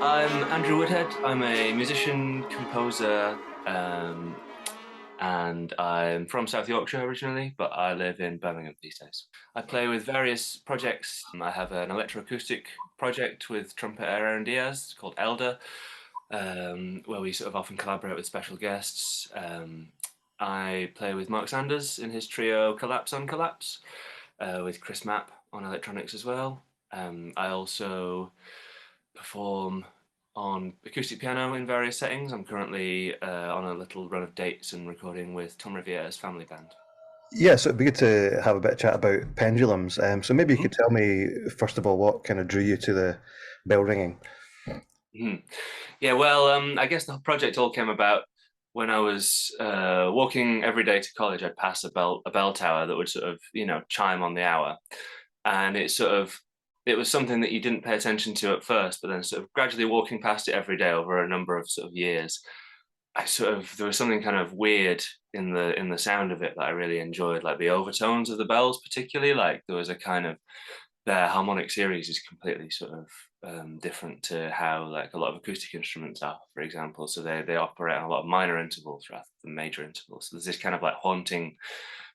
I'm Andrew Woodhead. I'm a musician, composer, um, and I'm from South Yorkshire originally, but I live in Birmingham these days. I play with various projects. I have an electroacoustic project with trumpeter Aaron Diaz called Elder, where we sort of often collaborate with special guests. I play with Mark Sanders in his trio Collapse on Collapse, with Chris Mapp on electronics as well. I also perform on acoustic piano in various settings. I'm currently on a little run of dates and recording with Tom Riviere's family band. Yeah, so it'd be good to have a bit of chat about pendulums. So maybe you Mhm. could tell me, first of all, what kind of drew you to the bell ringing? Mhm. Yeah, well, I guess the project all came about when I was walking every day to college. I'd pass a bell tower that would sort of chime on the hour, and it was something that you didn't pay attention to at first, but then sort of gradually walking past it every day over a number of sort of years, there was something kind of weird in the sound of it that I really enjoyed, like the overtones of the bells, particularly. Like there was a kind of their harmonic series is completely sort of different to how like a lot of acoustic instruments are, for example. So they operate on a lot of minor intervals rather than major intervals. So there's this kind of like haunting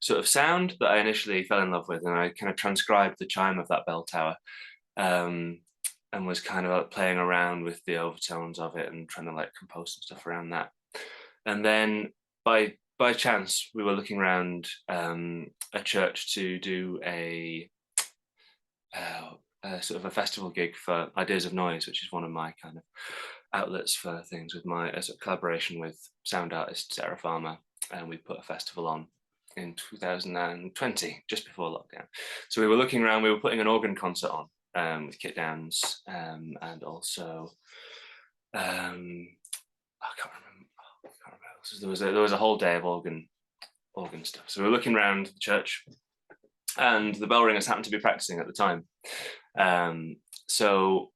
sort of sound that I initially fell in love with, and I kind of transcribed the chime of that bell tower. Um, and was kind of like playing around with the overtones of it and trying to like compose some stuff around that. And then by chance, we were looking around a church to do a sort of a festival gig for Ideas of Noise, which is one of my kind of outlets for things with my as a collaboration with sound artist Sarah Farmer, and we put a festival on in 2020, just before lockdown. So we were looking around, we were putting an organ concert on with Kit Downs, and also I can't remember. I can't remember. So there was a whole day of organ stuff. So we were looking around the church, and the Bellringers happened to be practicing at the time. Um, so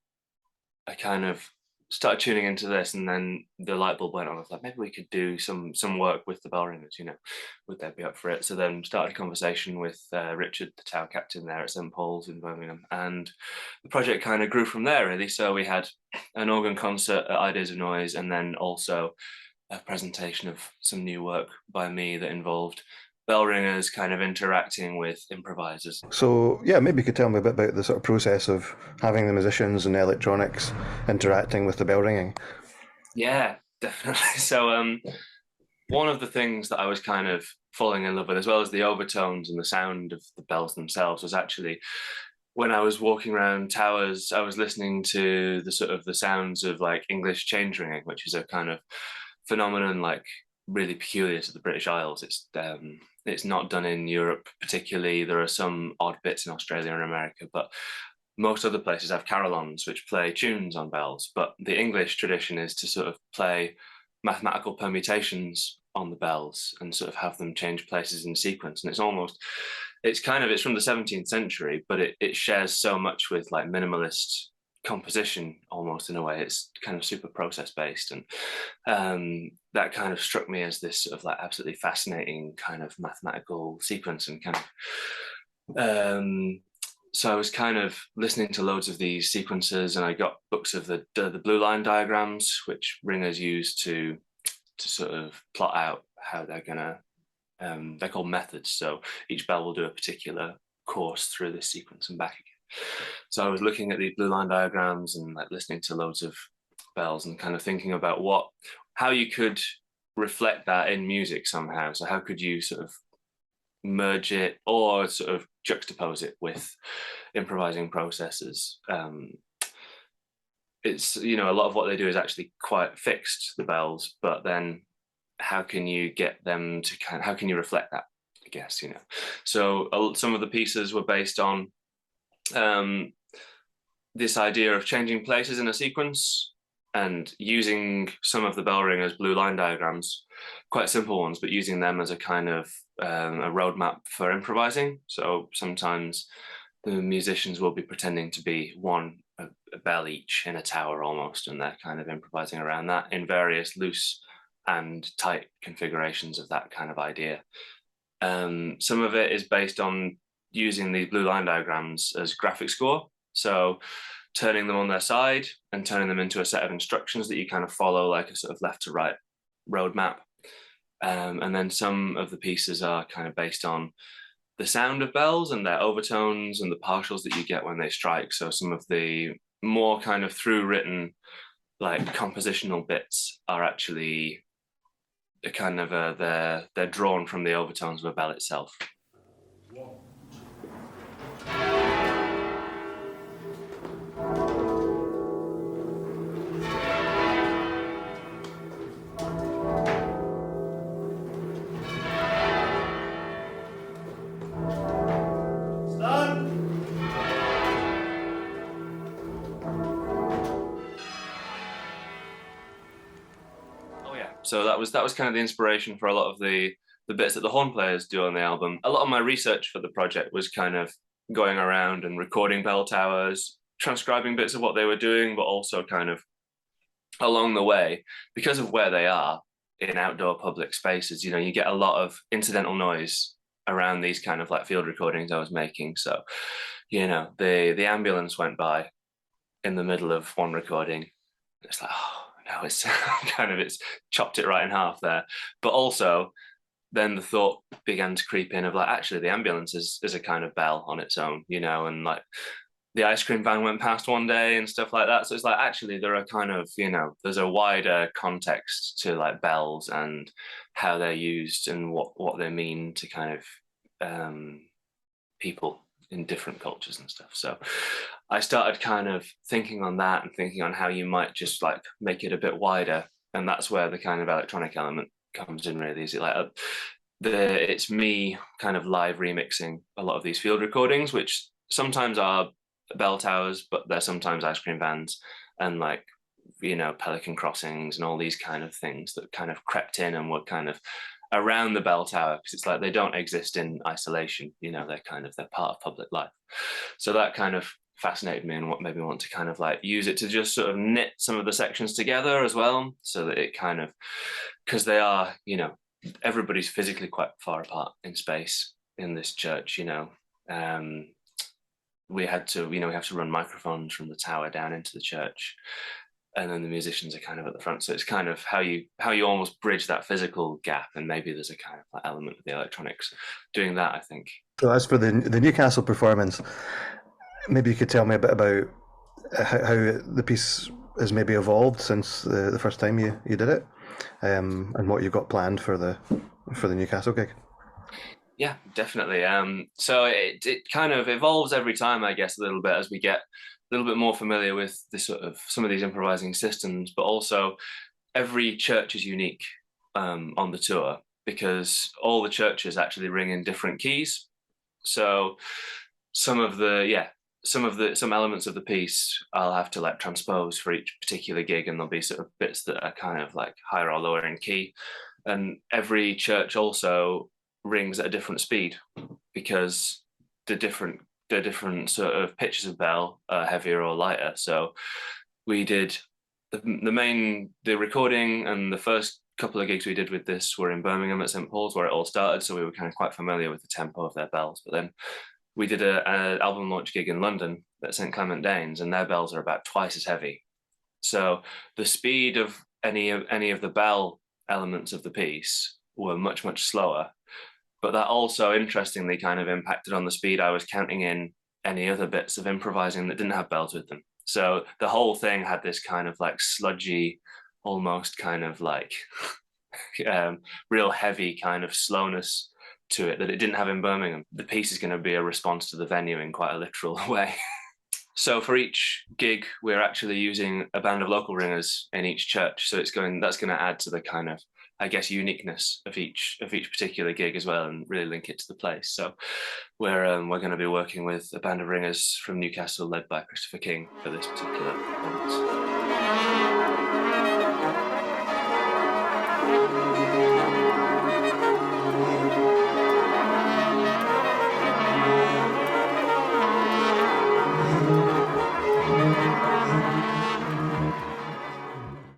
I kind of started tuning into this, and then the light bulb went on. I was like, maybe we could do some work with the Bellringers. Would they be up for it? So then started a conversation with Richard, the tower captain there at St. Paul's in Birmingham, and the project kind of grew from there. Really, so we had an organ concert at Ideas of Noise, and then also a presentation of some new work by me that involved bell ringers kind of interacting with improvisers. So yeah, maybe you could tell me a bit about the sort of process of having the musicians and the electronics interacting with the bell ringing. Yeah, definitely. So one of the things that I was kind of falling in love with, as well as the overtones and the sound of the bells themselves, was actually when I was walking around towers, I was listening to the sort of the sounds of like English change ringing, which is a kind of phenomenon like really peculiar to the British Isles. It's not done in Europe particularly. There are some odd bits in Australia and America, but most other places have carillons which play tunes on bells. But the English tradition is to sort of play mathematical permutations on the bells and sort of have them change places in sequence. And it's from the 17th century, but it shares so much with like minimalist composition almost in a way. It's kind of super process based, and that kind of struck me as this sort of like absolutely fascinating kind of mathematical sequence and kind of so I was kind of listening to loads of these sequences, and I got books of the blue line diagrams, which ringers use to sort of plot out how they're gonna. They're called methods. So each bell will do a particular course through this sequence and back again. So I was looking at these blue line diagrams and like listening to loads of bells and kind of thinking about how you could reflect that in music somehow. So how could you sort of merge it or sort of juxtapose it with improvising processes? It's a lot of what they do is actually quite fixed, the bells, but then how can you get them to how can you reflect that, I guess. So some of the pieces were based on um, this idea of changing places in a sequence and using some of the bell ringers blue line diagrams, quite simple ones, but using them as a kind of a roadmap for improvising. So sometimes the musicians will be pretending to be a bell each in a tower almost, and they're kind of improvising around that in various loose and tight configurations of that kind of idea. Some of it is based on using these blue line diagrams as graphic score. So turning them on their side and turning them into a set of instructions that you kind of follow, like a sort of left to right roadmap. And then some of the pieces are kind of based on the sound of bells and their overtones and the partials that you get when they strike. So some of the more kind of through written, like compositional bits are actually kind of they're drawn from the overtones of a bell itself. So that was kind of the inspiration for a lot of the bits that the horn players do on the album. A lot of my research for the project was kind of going around and recording bell towers, transcribing bits of what they were doing, but also kind of along the way, because of where they are in outdoor public spaces, you know, you get a lot of incidental noise around these kind of like field recordings I was making. So, you know, the ambulance went by in the middle of one recording. It's like, oh, no, it's kind of, it's chopped it right in half there. But also then the thought began to creep in of like, actually the ambulance is a kind of bell on its own, you know, and like the ice cream van went past one day and stuff like that. So it's like, actually there are kind of, you know, there's a wider context to like bells and how they're used and what they mean to kind of people in different cultures and stuff. So I started kind of thinking on that and thinking on how you might just like make it a bit wider. And that's where the kind of electronic element comes in really. Is it like it's me kind of live remixing a lot of these field recordings, which sometimes are bell towers, but they're sometimes ice cream vans and like, you know, pelican crossings and all these kind of things that kind of crept in and were kind of around the bell tower, because it's like they don't exist in isolation, you know, they're part of public life. So that kind of fascinated me and what made me want to kind of like use it to just sort of knit some of the sections together as well, so that it kind of, because they are, you know, everybody's physically quite far apart in space in this church, you know. We have to run microphones from the tower down into the church, and then the musicians are kind of at the front. So it's kind of how you almost bridge that physical gap, and maybe there's a kind of like element of the electronics doing that, I think. So as for the Newcastle performance, maybe you could tell me a bit about how the piece has maybe evolved since the first time you did it, and what you've got planned for the Newcastle gig. Yeah, definitely. So it kind of evolves every time, I guess, a little bit as we get a little bit more familiar with the sort of some of these improvising systems, but also every church is unique on the tour, because all the churches actually ring in different keys. So some elements of the piece I'll have to like transpose for each particular gig, and there'll be sort of bits that are kind of like higher or lower in key. And every church also rings at a different speed, because the different sort of pitches of bell are heavier or lighter. So we did the recording, and the first couple of gigs we did with this were in Birmingham at St. Paul's, where it all started. So we were kind of quite familiar with the tempo of their bells. But then we did an album launch gig in London at St. Clement Danes, and their bells are about twice as heavy. So the speed of any of the bell elements of the piece were much, much slower. But that also, interestingly, kind of impacted on the speed I was counting in any other bits of improvising that didn't have bells with them. So the whole thing had this kind of like sludgy, almost kind of like real heavy kind of slowness to it that it didn't have in Birmingham. The piece is going to be a response to the venue in quite a literal way. So for each gig, we're actually using a band of local ringers in each church. So that's going to add to the kind of, I guess, uniqueness of each particular gig as well, and really link it to the place. So we're going to be working with a band of ringers from Newcastle led by Christopher King for this particular performance.